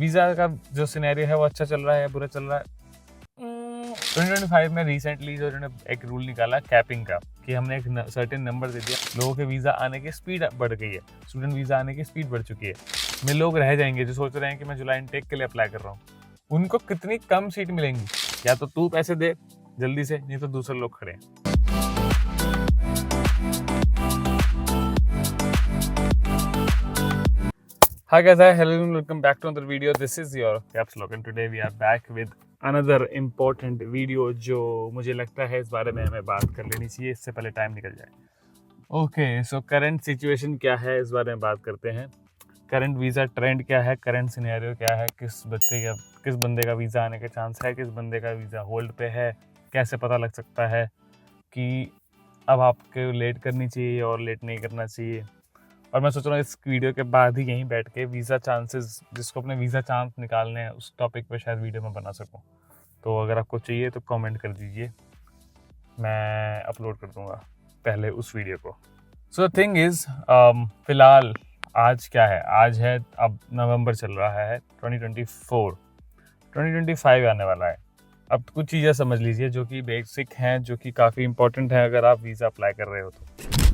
Visa का जो scenario है वो अच्छा चल रहा है या बुरा चल रहा है? 2025 में रिसेंटली जो इन्होंने एक रूल निकाला कैपिंग का, कि हमने एक सर्टेन नंबर दे दिया, लोगों के वीज़ा आने की स्पीड बढ़ गई है, स्टूडेंट वीज़ा आने की स्पीड बढ़ चुकी है। में लोग रह जाएंगे जो सोच रहे हैं कि मैं जुलाई इनटेक के लिए अप्लाई कर रहा हूँ, उनको कितनी कम सीट मिलेंगी। या तो तू पैसे दे जल्दी से, नहीं तो दूसरे लोग खड़े हैं। Hi guys, hello and welcome back to another video. This is your Caps Lock and today we are back with another important video जो मुझे लगता है इस बारे में हमें बात कर लेनी चाहिए इससे पहले टाइम निकल जाए। ओके, सो करंट सिचुएशन क्या है इस बारे में बात करते हैं। करंट वीज़ा ट्रेंड क्या है, करंट सिनेरियो क्या है, किस बंदे का वीज़ा आने के चांस है, किस बंदे का वीज़ा होल्ड पे है, कैसे पता लग सकता है कि अब आपको लेट करनी चाहिए और लेट नहीं करना चाहिए। और मैं सोच रहा हूँ इस वीडियो के बाद ही यहीं बैठ के वीज़ा चांसेस, जिसको अपने वीज़ा चांस निकालने हैं, उस टॉपिक पे शायद वीडियो में बना सकूँ। तो अगर आपको चाहिए तो कमेंट कर दीजिए, मैं अपलोड कर दूँगा पहले उस वीडियो को। सो द थिंग इज़, फ़िलहाल आज क्या है, आज है, अब नवंबर चल रहा है 2024, 2025 आने वाला है। अब कुछ चीज़ें समझ लीजिए जो कि बेसिक हैं, जो कि काफ़ी इंपॉर्टेंट है अगर आप वीज़ा अप्लाई कर रहे हो तो।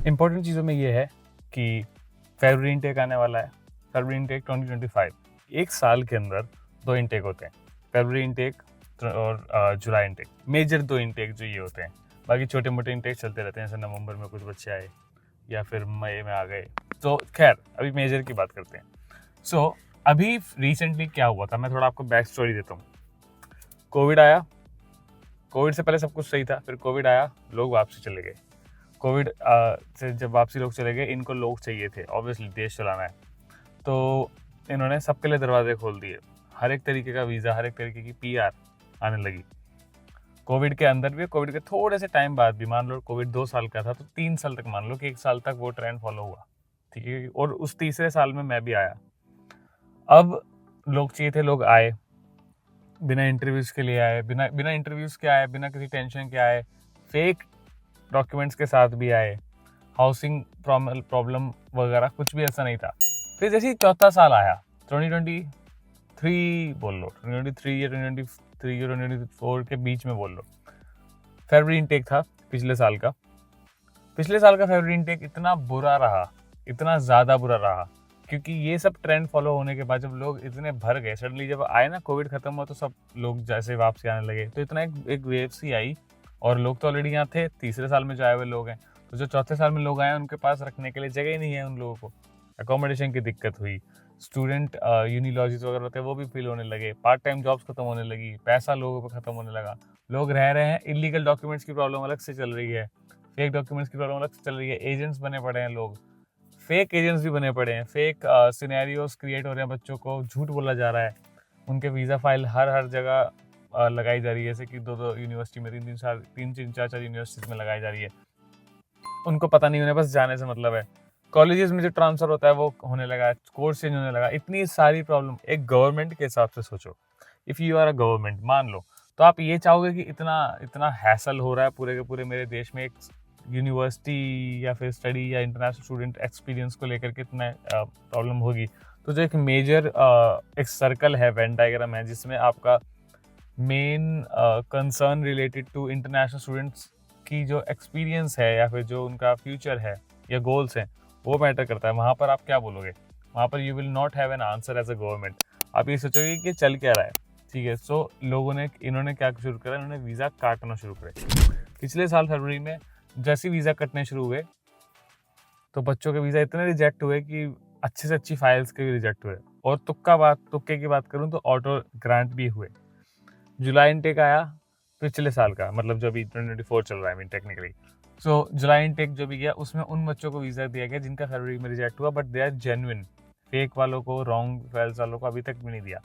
इंपॉर्टेंट चीज़ों में ये है कि फरवरी इनटेक आने वाला है, फरवरी इनटेक 2025। एक साल के अंदर 2 इनटेक होते हैं, फरवरी इनटेक और जुलाई इनटेक। मेजर 2 इनटेक जो ये होते हैं, बाकी छोटे मोटे इनटेक चलते रहते हैं, जैसे नवंबर में कुछ बच्चे आए या फिर मई में आ गए। तो खैर अभी मेजर की बात करते हैं। सो अभी रिसेंटली क्या हुआ था, मैं थोड़ा आपको बैक स्टोरी देता हूँ। कोविड आया, कोविड से पहले सब कुछ सही था, फिर कोविड आया, लोग वापसी चले गए। कोविड से जब वापसी लोग चले गए, इनको लोग चाहिए थे, ऑब्वियसली देश चलाना है, तो इन्होंने सबके लिए दरवाजे खोल दिए। हर एक तरीके का वीज़ा, हर एक तरीके की PR आने लगी। कोविड के अंदर भी, कोविड के थोड़े से टाइम बाद भी, मान लो कोविड 2 साल का था तो 3 साल तक, मान लो कि 1 साल तक वो ट्रेंड फॉलो हुआ, ठीक है। और उस तीसरे साल में मैं भी आया। अब लोग चाहिए थे, लोग आए, बिना इंटरव्यूज़ के लिए आए, बिना इंटरव्यूज़ के आए, बिना किसी टेंशन के आए, फेक डॉक्यूमेंट्स के साथ भी आए, हाउसिंग प्रॉब्लम वगैरह कुछ भी ऐसा नहीं था। फिर जैसे ही चौथा साल आया, 2023 बोल लो, 2023 या 2023 या 2024 के बीच में बोल लो, फरवरी इनटेक था पिछले साल का फरवरी इनटेक इतना बुरा रहा, इतना ज़्यादा बुरा रहा, क्योंकि ये सब ट्रेंड फॉलो होने के बाद जब लोग इतने भर गए, सडनली जब आए ना, कोविड खत्म हुआ तो सब लोग जैसे वापसी आने लगे, तो इतना एक वेव सी आई। और लोग तो ऑलरेडी यहाँ थे, तीसरे साल में जो आए हुए लोग हैं, तो जो चौथे साल में लोग आए उनके पास रखने के लिए जगह ही नहीं है। उन लोगों को अकोमोडेशन की दिक्कत हुई, स्टूडेंट यूनिलॉजीज वगैरह होते हैं वो भी फील होने लगे, पार्ट टाइम जॉब्स खत्म होने लगी, पैसा लोगों को खत्म होने लगा, लोग रह रहे हैं, इलीगल डॉक्यूमेंट्स की प्रॉब्लम अलग से चल रही है, फेक डॉक्यूमेंट्स की प्रॉब्लम अलग से चल रही है, एजेंट्स बने पड़े हैं लोग, फेक एजेंट्स भी बने पड़े हैं, फेक सिनेरियोज क्रिएट हो रहे हैं, बच्चों को झूठ बोला जा रहा है, उनके वीज़ा फाइल हर जगह लगाई जा रही है, जैसे कि 2 यूनिवर्सिटी में, 3 4 यूनिवर्सिटीज में लगाई जा रही है। उनको पता नहीं, उन्हें बस जाने से मतलब है। कॉलेजेस में जो ट्रांसफ़र होता है वो होने लगा, कोर्स चेंज होने लगा, इतनी सारी प्रॉब्लम। एक गवर्नमेंट के हिसाब से सोचो, if you are a government, मान लो, तो आप ये चाहोगे कि इतना हैसल हो रहा है पूरे के पूरे मेरे देश में, एक यूनिवर्सिटी या फिर स्टडी या इंटरनेशनल स्टूडेंट एक्सपीरियंस को लेकर के इतना प्रॉब्लम होगी। तो जो एक मेजर एक सर्कल है, वेन डायग्राम है, जिसमें आपका main concern related to international students की जो एक्सपीरियंस है या फिर जो उनका फ्यूचर है या गोल्स हैं, वो मैटर करता है। वहाँ पर आप क्या बोलोगे, वहाँ पर you will not have an answer as a government. आप ये सोचोगे कि चल क्या रहा है, ठीक है। सो इन्होंने क्या शुरू करा, इन्होंने वीज़ा काटना शुरू करे। पिछले साल फरवरी में जैसे वीज़ा कटने शुरू हुए, तो बच्चों के वीज़ा इतने रिजेक्ट हुए कि अच्छे से अच्छी फाइल्स के भी रिजेक्ट हुए। और तुक्के की बात करूँ तो ऑटो ग्रांट भी हुए। जुलाई इनटेक आया पिछले साल का, मतलब जो अभी 2024 चल रहा है, मीन टेक्निकली। सो जुलाई इनटेक जो भी गया, उसमें उन बच्चों को वीज़ा दिया गया जिनका फरवरी में रिजेक्ट हुआ, but they are genuine. Fake वालों को, रॉन्ग फाइल्स वालों को अभी तक भी नहीं दिया।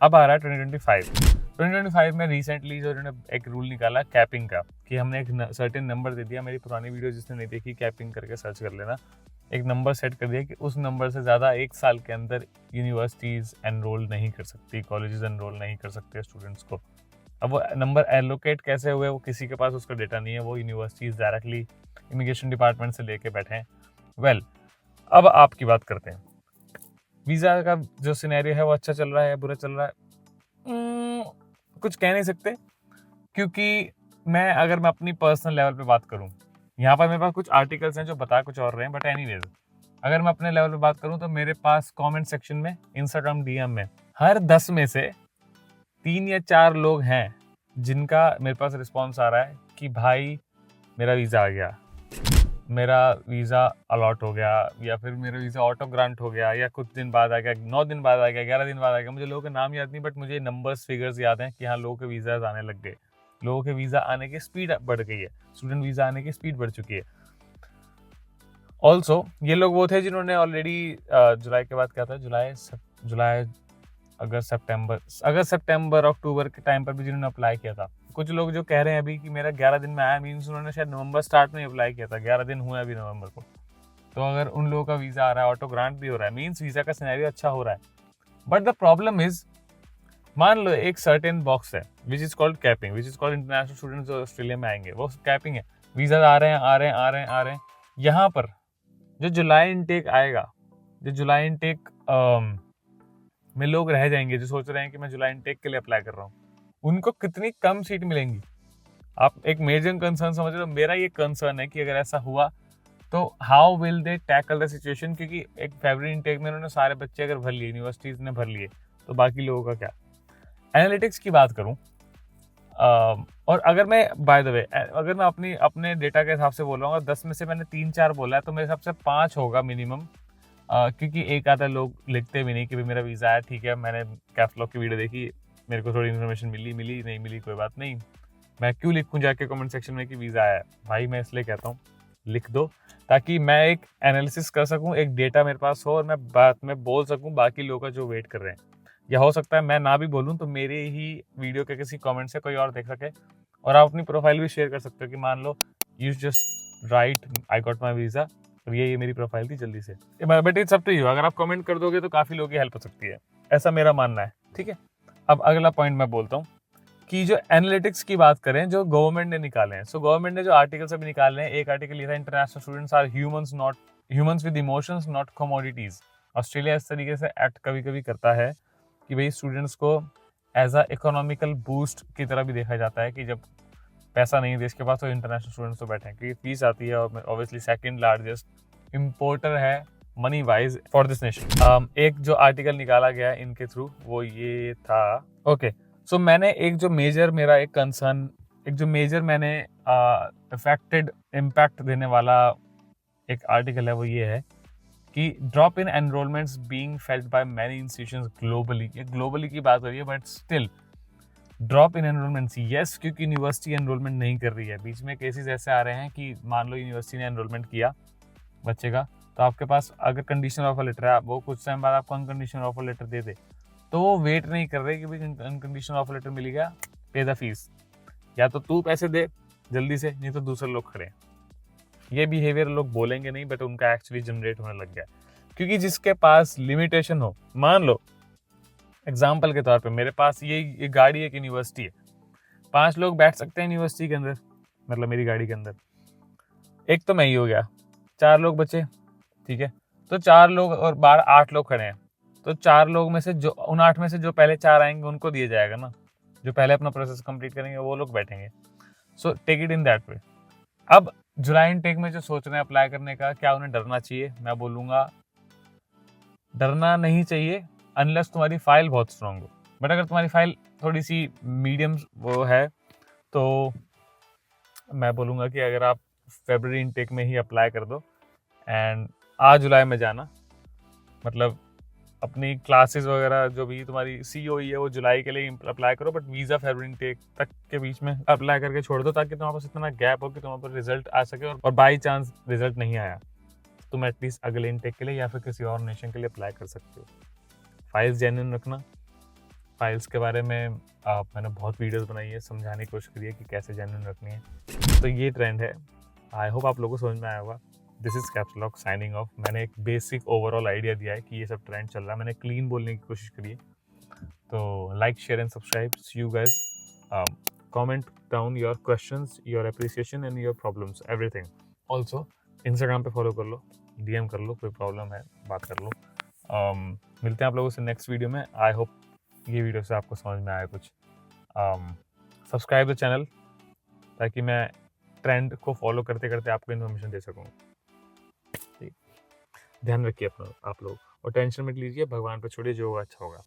अब आ रहा है 2025 में रिसेंटली जो इन्होंने एक रूल निकाला कैपिंग का, कि हमने एक सर्टेन नंबर दे दिया। मेरी पुरानी वीडियो जिसने नहीं देखी, कैपिंग करके सर्च कर लेना, एक नंबर सेट कर दिया कि उस नंबर से ज़्यादा 1 साल के अंदर यूनिवर्सिटीज़ एनरोल नहीं कर सकती, कॉलेजेस एनरोल नहीं कर सकते स्टूडेंट्स को। अब वो नंबर एलोकेट कैसे हुए, वो किसी के पास उसका डेटा नहीं है, वो यूनिवर्सिटीज़ डायरेक्टली इमिग्रेशन डिपार्टमेंट से लेके बैठे हैं। वेल, अब आपकी बात करते हैं। वीज़ा का जो सिनेरियो है वो अच्छा चल रहा है, बुरा चल रहा है, कुछ कह नहीं सकते, क्योंकि अगर मैं अपनी पर्सनल लेवल पे बात करूँ, यहाँ पर मेरे पास कुछ आर्टिकल्स हैं जो बता कुछ और रहे हैं, बट एनीवेज अगर मैं अपने लेवल पे बात करूँ तो मेरे पास कमेंट सेक्शन में, इंस्टाग्राम डीएम में हर 10 में से 3 या 4 लोग हैं जिनका मेरे पास रिस्पॉन्स आ रहा है कि भाई मेरा वीज़ा आ गया, मेरा वीज़ा अलॉट हो गया, या फिर मेरा वीज़ा ऑटो ग्रांट हो गया, या कुछ दिन बाद आ गया, 9 दिन बाद आ गया, 11 दिन बाद आ गया। मुझे लोगों के नाम याद नहीं, बट मुझे नंबर्स फिगर्स याद हैं कि हाँ, लोगों के वीज़ाज आने लग गए, लोगों के वीज़ा आने की स्पीड बढ़ गई है, स्टूडेंट वीज़ा आने की स्पीड बढ़ चुकी है। ऑल्सो ये लोग वो थे जिन्होंने ऑलरेडी जुलाई के बाद क्या था, जुलाई अगस्त सितंबर अक्टूबर के टाइम पर भी जिन्होंने अप्लाई किया था। कुछ लोग जो कह रहे हैं अभी कि मेरा 11 दिन में आया, मीन्स उन्होंने शायद नवंबर स्टार्ट में अप्लाई किया था, 11 दिन हुए अभी नवंबर को। तो अगर उन लोगों का वीज़ा आ रहा है, ऑटो ग्रांट भी हो रहा है, मीन्स वीज़ा का सिनेरियो अच्छा हो रहा है। बट द प्रॉब्लम इज, मान लो एक सर्टेन बॉक्स है which is called capping, which is called international students जो ऑस्ट्रेलिया में आएंगे, वो कैपिंग है, वीज़ा आ रहे हैं। यहाँ पर जो जुलाई इनटेक आएगा, जो जुलाई इनटेक में लोग रह जाएंगे, जो सोच रहे हैं कि मैं जुलाई इनटेक के लिए अप्लाई कर रहा हूँ, उनको कितनी कम सीट मिलेंगी। आप एक मेजर कंसर्न समझ रहे हो। मेरा ये कंसर्न है कि अगर ऐसा हुआ तो how will they tackle the situation, क्योंकि एक फरवरी इनटेक में उन्होंने सारे बच्चे अगर भर लिए, यूनिवर्सिटीज ने भर लिए, तो बाकी लोगों का क्या। एनालिटिक्स की बात करूं, और अगर मैं बाय द वे अगर मैं अपने डेटा के हिसाब से बोल रहा हूँ, 10 में से मैंने 3-4 बोला है, तो मेरे हिसाब से 5 होगा मिनिमम, क्योंकि एक आधा लोग लिखते भी नहीं कि भाई मेरा वीज़ा आया, ठीक है, मैंने कैप्स लॉक की वीडियो देखी, मेरे को थोड़ी इन्फॉर्मेशन मिली नहीं मिली कोई बात नहीं, मैं क्यों लिखूं जाके कमेंट सेक्शन में कि वीज़ा आया है। भाई मैं इसलिए कहता हूँ लिख दो, ताकि मैं एक एनालिसिस कर सकूं, एक डेटा मेरे पास हो, और मैं बोल सकूं बाकी लोग का जो वेट कर रहे हैं। या हो सकता है मैं ना भी बोलूं तो मेरे ही वीडियो के किसी कमेंट से कोई और देख सके, और आप अपनी प्रोफाइल भी शेयर कर सकते हो कि मान लो you just right I got my visa, और ये मेरी प्रोफाइल थी, जल्दी से। But it's up to you, अगर आप कमेंट कर दोगे तो काफ़ी लोगों की हेल्प हो सकती है, ऐसा मेरा मानना है। ठीक है, अब अगला पॉइंट मैं बोलता हूँ कि जो एनालिटिक्स की बात करें जो गवर्नमेंट ने निकाले हैं, सो गवर्नमेंट ने जो आर्टिकल्स अभी निकाले हैं, एक आर्टिकल ये था, international students are humans with emotions not commodities. Australia इस तरीके से एक्ट कभी कभी करता है कि भाई स्टूडेंट्स को एज अ इकोनॉमिकल बूस्ट की तरह भी देखा जाता है, कि जब पैसा नहीं है देश के पास तो इंटरनेशनल स्टूडेंट्स तो बैठे हैं, क्योंकि फीस आती है, और ऑब्वियसली सेकंड लार्जेस्ट इम्पोर्टर है money wise for this nation. एक जो आर्टिकल निकाला गया है इनके थ्रू वो ये था, ओके सो मैंने एक जो मेजर मैंने इम्पैक्ट देने वाला एक आर्टिकल है, वो ये है कि drop in enrolments being felt by many institutions globally. ये ग्लोबली की बात हो रही है, but still drop in enrolments, yes, क्योंकि यूनिवर्सिटी एनरोलमेंट नहीं कर रही है। बीच में केसेस ऐसे आ रहे हैं कि मान लो यूनिवर्सिटी ने एनरोलमेंट किया बच्चे का, तो आपके पास अगर कंडीशनल ऑफर लेटर है, वो कुछ टाइम बाद आपको अनकंडीशनल ऑफर लेटर दे दे, तो वो वेट नहीं कर रहे कि भाई अनकंडीशनल ऑफर लेटर मिल गया, पे द फीस, या तो तू पैसे दे जल्दी से, नहीं तो दूसरे लोग खड़े हैं। ये बिहेवियर लोग बोलेंगे नहीं, बट उनका एक्चुअली जनरेट होने लग गया, क्योंकि जिसके पास लिमिटेशन हो, मान लो एग्जाम्पल के तौर पे मेरे पास ये गाड़ी एक यूनिवर्सिटी है, 5 लोग बैठ सकते हैं यूनिवर्सिटी के अंदर, मतलब मेरी गाड़ी के अंदर, एक तो मैं ही हो गया, 4 लोग बचे, ठीक है, तो 4 लोग और 8 लोग खड़े हैं, तो 4 लोग में से जो उन 8 में से जो पहले 4 आएंगे उनको दिया जाएगा ना, जो पहले अपना प्रोसेस कंप्लीट करेंगे वो लोग बैठेंगे। So take it in that way. अब जुलाई इनटेक में जो सोच रहे हैं अप्लाई करने का, क्या उन्हें डरना चाहिए? मैं बोलूँगा डरना नहीं चाहिए, अनलेस तुम्हारी फाइल बहुत स्ट्रांग हो। बट अगर तुम्हारी फाइल थोड़ी सी मीडियम वो है, तो मैं बोलूँगा कि अगर आप फरवरी इनटेक में ही अप्लाई कर दो, एंड आज जुलाई में जाना, मतलब अपनी क्लासेस वगैरह जो भी तुम्हारी COE है वो जुलाई के लिए अप्लाई करो, बट वीज़ा फरवरी इनटेक तक के बीच में अप्लाई करके छोड़ दो, ताकि तुम्हारे पास इतना गैप हो कि तुम्हारे पास रिजल्ट आ सके, और बाई चांस रिजल्ट नहीं आया, तुम एटलीस्ट अगले इनटेक के लिए या फिर किसी और नेशन के लिए अप्लाई कर सकते हो। फाइल्स जेन्युइन रखना, फाइल्स के बारे में मैंने बहुत वीडियोस बनाई है, समझाने की कोशिश करी है कि कैसे जेन्युइन रखनी है। तो ये ट्रेंड है, आई होप आप लोगों को समझ में आया होगा। This is caps lock signing off. मैंने एक बेसिक ओवरऑल आइडिया दिया है कि ये सब ट्रेंड चल रहा है, मैंने क्लीन बोलने की कोशिश करी है। तो like, share and subscribe. See you guys. Comment down your questions, your appreciation and your problems, everything. Also Instagram पे फॉलो कर लो, DM कर लो, कोई प्रॉब्लम है बात कर लो। मिलते हैं आप लोगों से नेक्स्ट वीडियो में। आई होप ये वीडियो से आपको समझ में आया कुछ। सब्सक्राइब द चैनल ताकि मैं ट्रेंड को फॉलो करते करते आपको इन्फॉर्मेशन दे सकूँ। ठीक, ध्यान रखिए अपना आप लोग, और टेंशन मत लीजिए, भगवान पर छोड़िए, जो होगा अच्छा होगा।